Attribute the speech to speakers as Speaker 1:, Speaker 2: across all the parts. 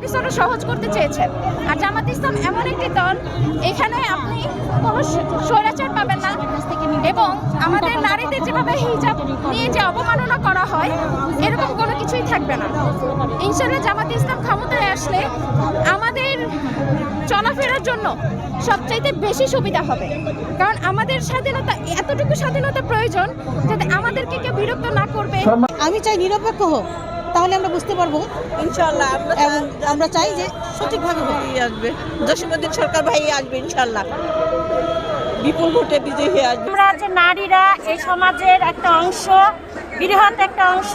Speaker 1: কিছু আরো সহজ করতে চেয়েছেন। আর জামাত ইসলাম এমন একটি দল, এখানে আপনি কোনো স্বৈরাচার পাবেন না, এবং আমাদের নারীদের যেভাবে হিজাব নিয়ে যে অবমাননা করা হয় এরকম কোনো কিছুই থাকবে না। ইনশাআল্লাহ জামাত ইসলাম ক্ষমতায় আসলে আমাদের চলাফেরার জন্য সবচাইতে বেশি সুবিধা হবে, কারণ আমাদের স্বাধীনতা, এতটুকু স্বাধীনতা প্রয়োজন যাতে আমাদেরকে কেউ বিরক্ত না করবে।
Speaker 2: আমি চাই নিরপেক্ষ হোক, তাহলে আমরা বুঝতে পারবো ইনশাআল্লাহ। আমরা চাই যে সঠিকভাবে আসবে, জসীমউদ্দিন সরকার ভাই আসবে ইনশাআল্লাহ, বিপুল ভোটে বিজয়ী হয়ে আসবে।
Speaker 3: আমরা যে নারীরা এই সমাজের একটা অংশ, বৃহৎ একটা অংশ,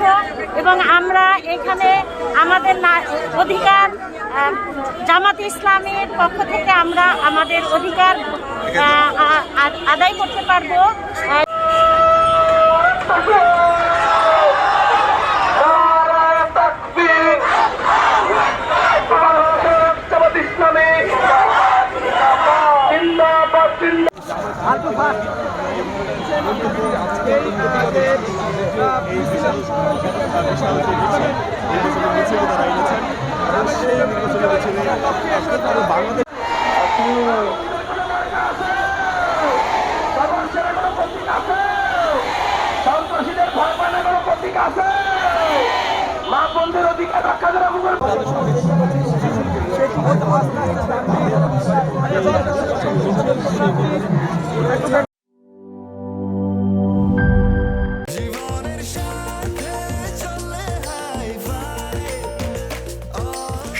Speaker 3: এবং আমরা এখানে আমাদের অধিকার, জামাত ইসলামের পক্ষ থেকে আমরা আমাদের অধিকার আদায় করতে পারবো।
Speaker 4: সন্ত্রাসীদের ভয় পায় না কোনো প্রতীক আছে? মা বোনদের অধিকার রক্ষা করা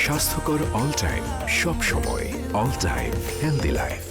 Speaker 5: স্বাস্থ্যকর অল টাইম, সব সময় অল টাইম হেলদি লাইফ।